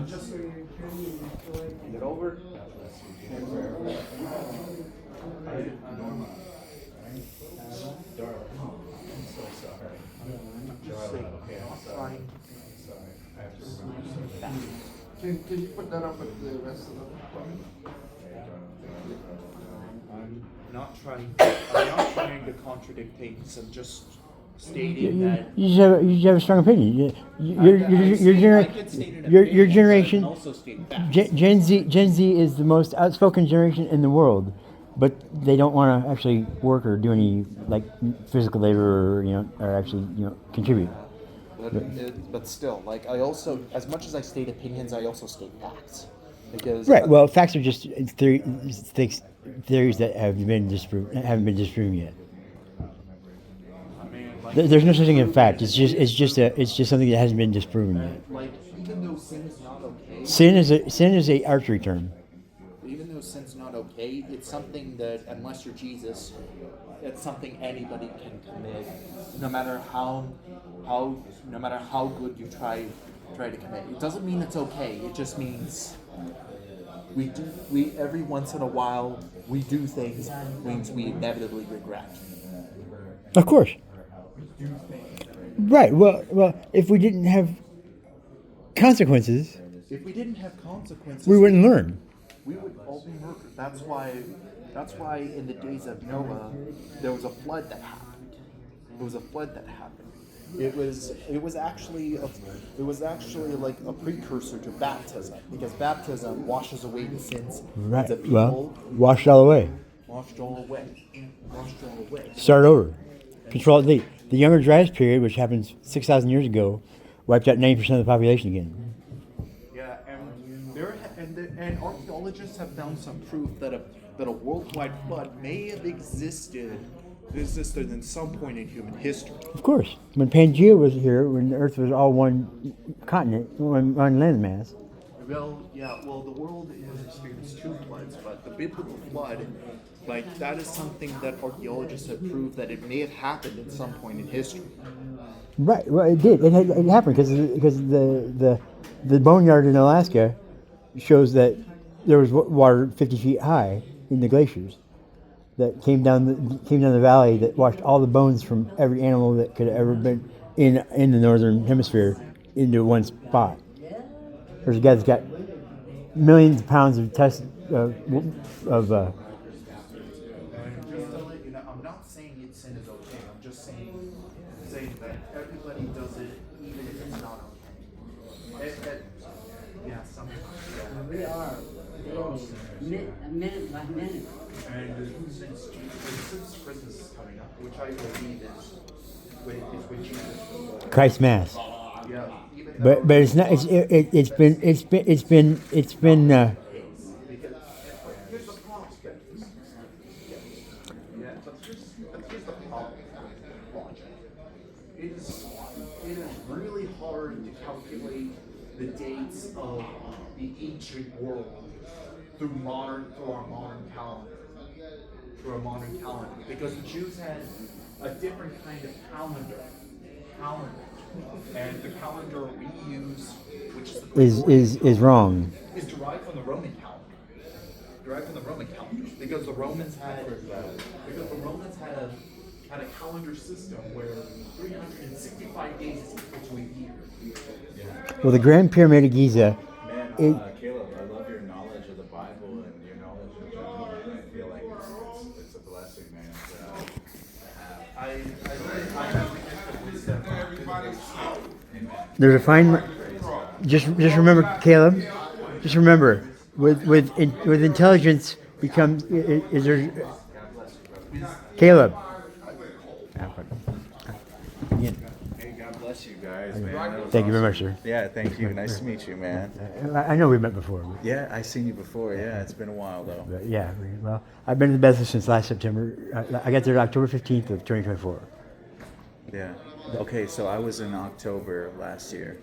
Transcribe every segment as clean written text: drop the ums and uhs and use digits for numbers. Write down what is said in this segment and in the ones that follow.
just get over. Norma. Darla. I'm so sorry. Darla, okay, I'm sorry. I have to remember. Can you put that up with the rest of them? I'm not trying to contradict things. I'm just stating that You just have a strong opinion. Your generation, Gen Z is the most outspoken generation in the world, but they don't want to actually work or do any like physical labor or actually contribute. But still, like I also, as much as I state opinions, I also state facts. Because Right. Well, facts are just theories that haven't been disproven yet. There's no such thing as fact. It's just something that hasn't been disproven yet. like even though sin is not okay, Sin is a archery term. even though sin's not okay, it's something that unless you're Jesus, it's something anybody can commit, no matter how good you try to commit. It doesn't mean it's okay. It just means we every once in a while we do things we inevitably regret. Of course. Right. Well, if we didn't have consequences, we wouldn't learn. We would all be murdered. That's why in the days of Noah, there was a flood that happened. It was actually like a precursor to baptism, because baptism washes away the sins Right. of the people. Well, washed all away. Washed all away. Start over. Control the Younger Dryas period, which happened 6,000 years ago, wiped out 90% of the population again. Yeah, and archaeologists have found some proof that a worldwide flood may have existed in some point in human history. Of course. When Pangea was here, when the Earth was all one continent, one landmass. Well, the world has experienced two floods, but the biblical flood, like that is something that archaeologists have proved that it may have happened at some point in history. Right. Well, it did. It happened because the boneyard in Alaska shows that there was water 50 feet high in the glaciers that came down the valley that washed all the bones from every animal that could have ever been in the northern hemisphere into one spot. There's a guy that's got millions of pounds of And just to let you know, I'm not saying sin is okay. I'm just saying that everybody does it, even if it's not okay. We are minute by minute. And since Christmas is coming up, which I believe is with Jesus. Christ Mass. Yeah. But it's not. It's been. Because here's the problem. Here's the problem. It is really hard to calculate the dates of the ancient world through our modern calendar. Because the Jews had a different kind of calendar. And the calendar we use, which is wrong. is derived from the Roman calendar. Because the Romans had a calendar system where 365 days is equal to a year. Well, the Grand Pyramid of Giza. Man, Caleb, I love your knowledge of the Bible and your knowledge of general. I feel like it's a blessing, man. I have the gift of wisdom. There's a fine. Just remember, Caleb. Just remember, with intelligence becomes is there. Caleb. Hey, God bless you guys, man. That was Thank you very awesome. much, sir. Yeah, thank you. Nice to meet you, man. I know we met before. Yeah, I seen you before. Yeah, it's been a while though. But yeah. Well, I've been to Bethel since last September. I got there October 15th of 2024. Yeah. Okay, so I was in October last year.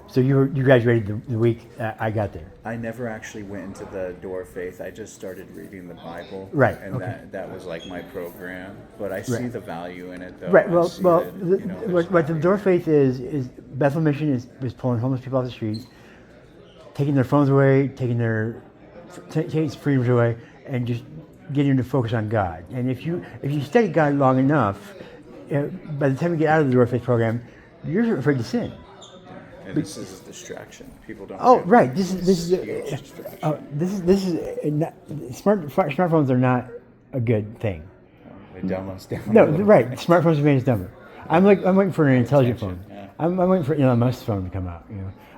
So you graduated the week I got there. I never actually went into the door of faith. I just started reading the Bible. Right, And okay. that was like my program. But I see Right. the value in it, though. Right. I Well, see well, that, the, you know, what the there's door of faith is Bethel Mission is pulling homeless people off the street, taking their phones away, taking freedoms away, and just getting them to focus on God. And if you study God long enough, by the time you get out of the door of faith program, you're afraid to sin. And this is a distraction. People don't. Oh, realize right. This is a huge distraction. Smartphones are not a good thing. They dumb us down. No, a little right. bit. Smartphones have made us dumber. I'm waiting for an intelligent phone. Attention, I'm waiting for Elon Musk's phone to come out.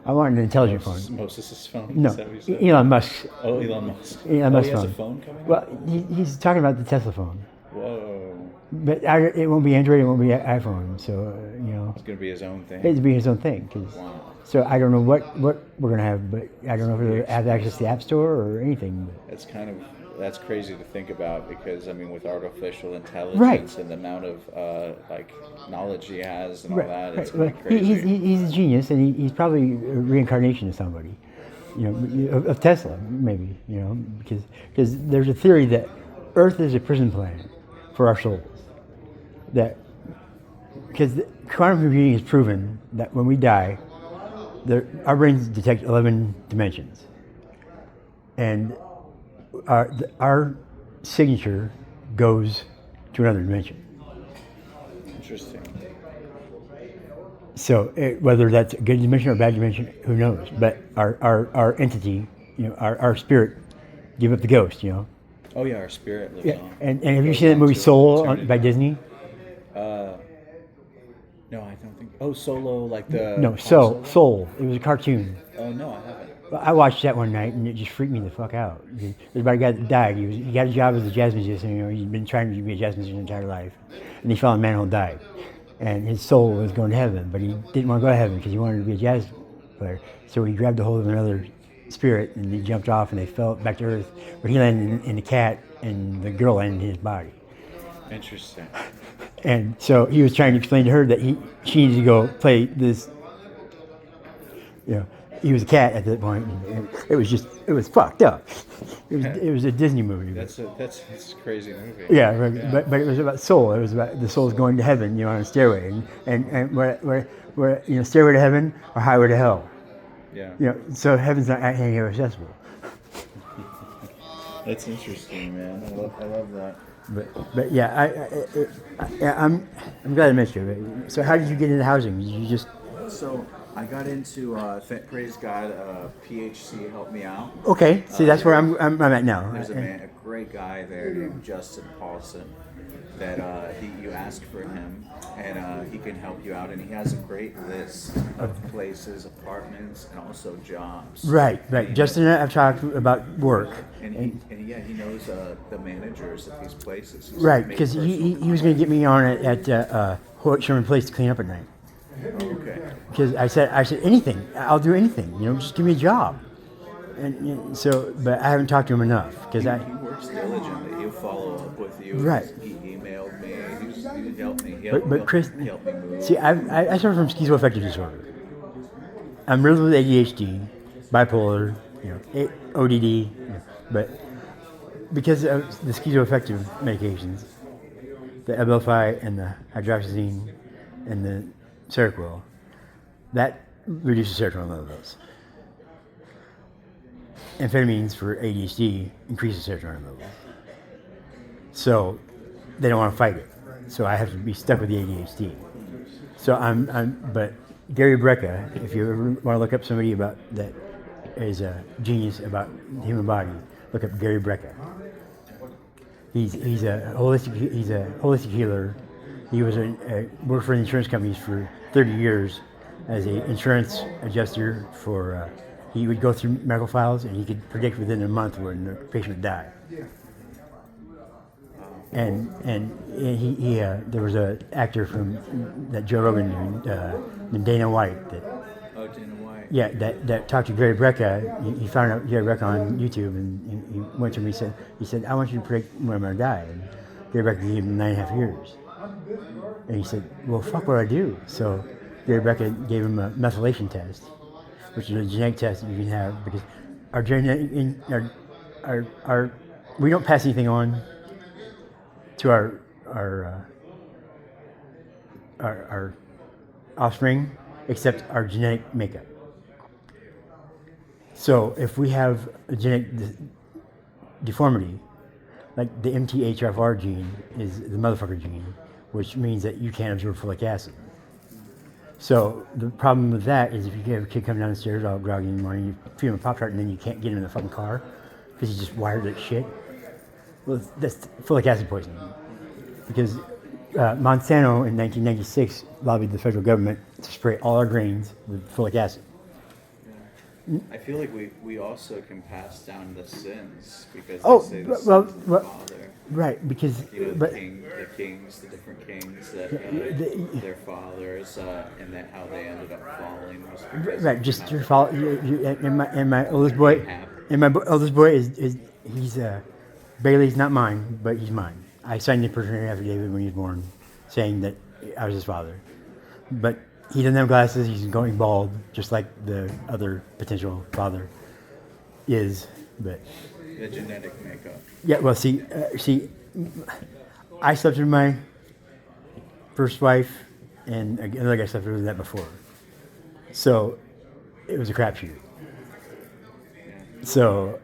I want an intelligent phone. Moses' phone. No, Is that what you said? Elon Musk. Oh, Elon Musk. Elon Musk's he has phone. a phone coming. Well, he's talking about the Tesla phone, Whoa. but it won't be Android. It won't be iPhone. So It's gonna be his own thing. it'd be his own thing. Wow. So I don't know what we're gonna have, but I don't know if we have access to the App Store or anything. That's crazy to think about, because I mean, with artificial intelligence Right. and the amount of like knowledge he has and all that, it's Well, gonna be crazy. he's a genius, and he's probably a reincarnation of somebody, of Tesla, maybe, because there's a theory that Earth is a prison planet for our souls. That because quantum computing has proven that when we die, our brains detect 11 dimensions, and our signature goes to another dimension. Interesting. So whether that's a good dimension or a bad dimension, who knows? But our entity, our spirit, give up the ghost. Oh yeah, our spirit lives Yeah. on. And have you Goes seen that on movie to Soul eternity. by Disney? No, I don't think. Oh, Solo, like the. No, Han Soul. Soul. It was a cartoon. Oh no, I haven't. Well, I watched that one night, and it just freaked me the fuck out. There's about a guy that died. He got a job as a jazz musician. He'd been trying to be a jazz musician his entire life, and he fell in a manhole and died. And his soul was going to heaven, but he didn't want to go to heaven because he wanted to be a jazz player. So he grabbed a hold of another spirit, and he jumped off, and they fell back to earth. But he landed in the cat, and the girl landed in his body. Interesting. And so he was trying to explain to her that she needed to go play this. He was a cat at that point. And it was fucked up. It was a Disney movie. That's a crazy movie. Yeah, right. But it was about soul. It was about the soul's going to heaven, on a stairway, and where stairway to heaven or highway to hell. Yeah. So heaven's not handicap accessible. That's interesting, man. I love that. But yeah, I'm glad I met you. So how did you get into housing? Did you just So I got into praise God. PHC helped me out. okay? See, that's where I'm at now. There's a great guy there named Justin Paulson that you ask for him, and he can help you out. And he has a great list of places, apartments, and also jobs. Right. Justin and I have talked about work. And he knows the managers at these places. He's Right, made because he personal was going to get me on at Hoyt Sherman Place to clean up at night. Okay. Because I said anything, I'll do anything. Just give me a job. And so, but I haven't talked to him enough because He works diligently. He'll follow up with you. Right. He emailed me. He helped me. But Chris, he helped me move. see, I suffer from schizoaffective disorder. I'm riddled with ADHD, bipolar, ODD, but because of the schizoaffective medications, the Abilify and the hydroxyzine and the Seroquel, that reduces serotonin levels. Amphetamines for ADHD increases serotonin levels. So they don't want to fight it. So I have to be stuck with the ADHD. So but Gary Brecka, if you ever want to look up somebody that is a genius about the human body, look up Gary Brecka. He's a holistic healer. He was worked for the insurance companies for 30 years as an insurance adjuster for. He would go through medical files and he could predict within a month when the patient would die. And he there was an actor from that Joe Rogan named Dana White that. Oh, Dana White. Yeah, that talked to Gary Brecka. He found out Gary Brecka on YouTube, and he went to me. He said, I want you to predict when I'm going to die. And Gary Brecka gave him 9.5 years. And he said, well, fuck what I do. So Gary Brecka gave him a methylation test, which is a genetic test that you can have because our genetic, our we don't pass anything on to our offspring except our genetic makeup. So if we have a genetic deformity, like the MTHFR gene is the motherfucker gene, which means that you can't absorb folic acid. So the problem with that is if you have a kid coming down the stairs all groggy in the morning, you feed him a Pop-Tart and then you can't get him in the fucking car because he's just wired like shit. Well, that's folic acid poisoning. Because Monsanto in 1996 lobbied the federal government to spray all our grains with folic acid. I feel like we also can pass down the sins because Oh, they say the well, sins of the well, father. right, because You know, but the kings, the different kings that their fathers and that how they ended up falling was because right, of just how your fault. And my oldest boy, oldest boy is he's Bailey's not mine, but he's mine. I signed the paternity affidavit when he was born, saying that I was his father. But he doesn't have glasses. He's going bald, just like the other potential father is. But the genetic makeup. yeah, well, see, I slept with my first wife, and another guy slept with that before. So it was a crapshoot. So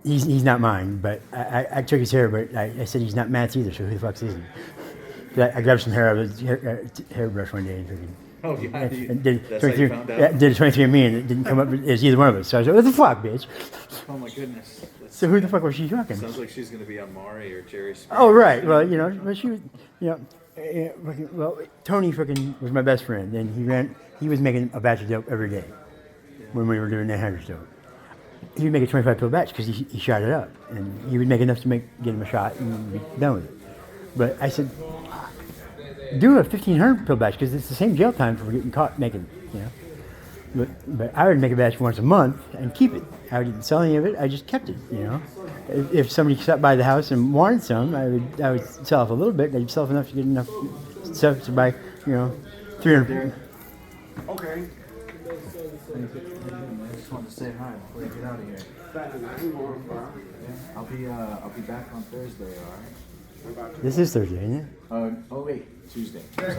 he's not mine, but I took his hair, but I said he's not Matt's either. So who the fuck's is he? I grabbed some hair out of his hairbrush one day and figured. Oh yeah, And did that's how you found out. yeah, did a 23andMe and it didn't come up as either one of us. So I was like, what the fuck, bitch? Oh my goodness. So who the fuck was she talking? Sounds like she's gonna be on Maury or Jerry Springer. Oh, right. Well, but she was, well, Tony fucking was my best friend, and he was making a batch of dope every day when we were doing 900 dope. He would make a 25 pill batch because he shot it up, and he would make enough to get him a shot and be done with it. But I said, do a 1,500 pill batch because it's the same jail time for getting caught making it, But I would make a batch once a month and keep it. I didn't sell any of it. I just kept it. If somebody stopped by the house and wanted some, I would sell off a little bit. I'd sell off enough to get enough stuff to buy 300. Okay. I just wanted to say hi before you get out of here. I'll be back on Thursday. All right. This is Thursday, isn't it? Oh wait, Tuesday. Sorry.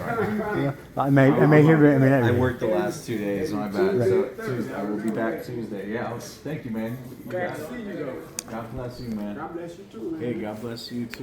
Yeah. I may hear. I mean, I worked the last 2 days. My bad. So Tuesday, I will be back Tuesday. Yeah. Thank you, man. Glad to see you though. God bless you, man. God bless you too, man. Hey, God bless you too.